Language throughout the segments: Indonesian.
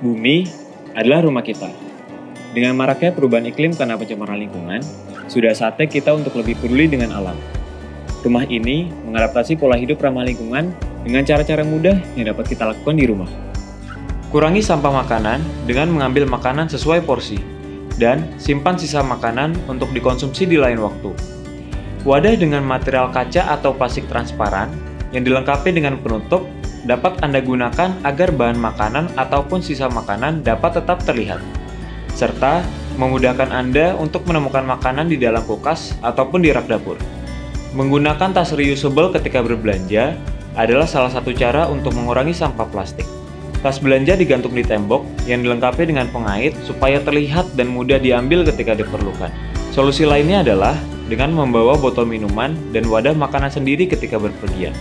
Bumi adalah rumah kita. Dengan maraknya perubahan iklim karena pencemaran lingkungan, sudah saatnya kita untuk lebih peduli dengan alam. Rumah ini mengadaptasi pola hidup ramah lingkungan dengan cara-cara mudah yang dapat kita lakukan di rumah. Kurangi sampah makanan dengan mengambil makanan sesuai porsi, dan simpan sisa makanan untuk dikonsumsi di lain waktu. Wadah dengan material kaca atau plastik transparan yang dilengkapi dengan penutup dapat Anda gunakan agar bahan makanan ataupun sisa makanan dapat tetap terlihat, serta memudahkan Anda untuk menemukan makanan di dalam kulkas ataupun di rak dapur. Menggunakan tas reusable ketika berbelanja adalah salah satu cara untuk mengurangi sampah plastik. Tas belanja digantung di tembok yang dilengkapi dengan pengait supaya terlihat dan mudah diambil ketika diperlukan. Solusi lainnya adalah dengan membawa botol minuman dan wadah makanan sendiri ketika berpergian.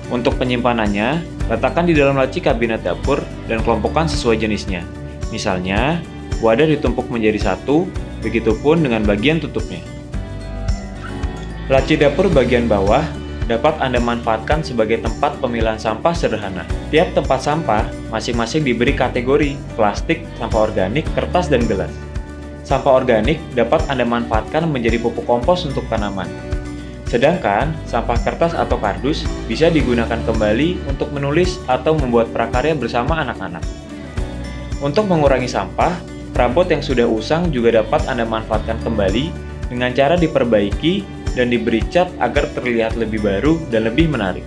Untuk penyimpanannya, letakkan di dalam laci kabinet dapur dan kelompokkan sesuai jenisnya. Misalnya, wadah ditumpuk menjadi satu, begitupun dengan bagian tutupnya. Laci dapur bagian bawah dapat Anda manfaatkan sebagai tempat pemilahan sampah sederhana. Tiap tempat sampah masing-masing diberi kategori plastik, sampah organik, kertas, dan gelas. Sampah organik dapat Anda manfaatkan menjadi pupuk kompos untuk tanaman. Sedangkan sampah kertas atau kardus bisa digunakan kembali untuk menulis atau membuat prakarya bersama anak-anak. Untuk mengurangi sampah, perabot yang sudah usang juga dapat Anda manfaatkan kembali dengan cara diperbaiki dan diberi cat agar terlihat lebih baru dan lebih menarik.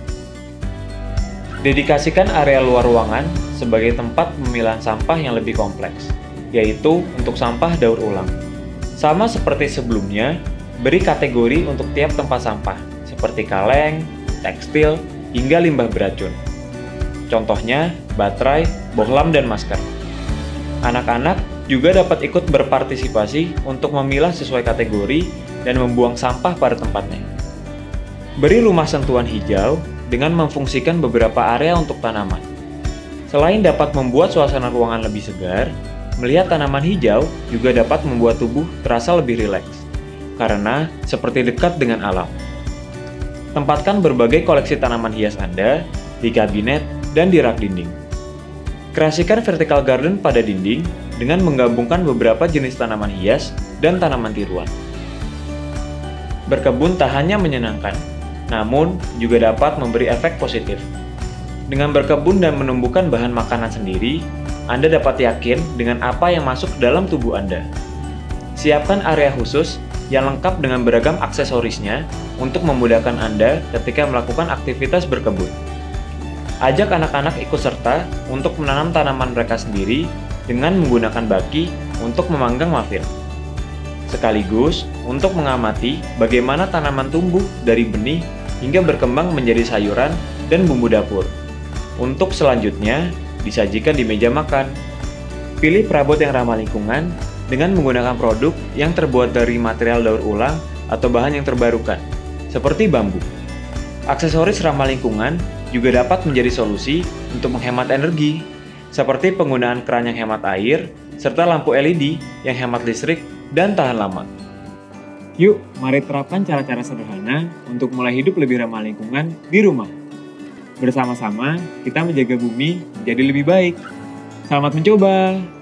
Dedikasikan area luar ruangan sebagai tempat pemilahan sampah yang lebih kompleks, yaitu untuk sampah daur ulang. Sama seperti sebelumnya, beri kategori untuk tiap tempat sampah, seperti kaleng, tekstil, hingga limbah beracun. Contohnya, baterai, bohlam, dan masker. Anak-anak juga dapat ikut berpartisipasi untuk memilah sesuai kategori dan membuang sampah pada tempatnya. Beri rumah sentuhan hijau dengan memfungsikan beberapa area untuk tanaman. Selain dapat membuat suasana ruangan lebih segar, melihat tanaman hijau juga dapat membuat tubuh terasa lebih rileks, karena seperti dekat dengan alam. Tempatkan berbagai koleksi tanaman hias Anda di kabinet dan di rak dinding. Kreasikan vertical garden pada dinding dengan menggabungkan beberapa jenis tanaman hias dan tanaman tiruan. Berkebun tak hanya menyenangkan, namun juga dapat memberi efek positif. Dengan berkebun dan menumbuhkan bahan makanan sendiri, Anda dapat yakin dengan apa yang masuk dalam tubuh Anda. Siapkan area khusus yang lengkap dengan beragam aksesorisnya untuk memudahkan Anda ketika melakukan aktivitas berkebun. Ajak anak-anak ikut serta untuk menanam tanaman mereka sendiri dengan menggunakan baki untuk memanggang mafil. Sekaligus untuk mengamati bagaimana tanaman tumbuh dari benih hingga berkembang menjadi sayuran dan bumbu dapur. Untuk selanjutnya, disajikan di meja makan. Pilih perabot yang ramah lingkungan dengan menggunakan produk yang terbuat dari material daur ulang atau bahan yang terbarukan, seperti bambu. Aksesoris ramah lingkungan juga dapat menjadi solusi untuk menghemat energi, seperti penggunaan keran yang hemat air, serta lampu LED yang hemat listrik dan tahan lama. Yuk, mari terapkan cara-cara sederhana untuk mulai hidup lebih ramah lingkungan di rumah. Bersama-sama, kita menjaga bumi menjadi lebih baik. Selamat mencoba!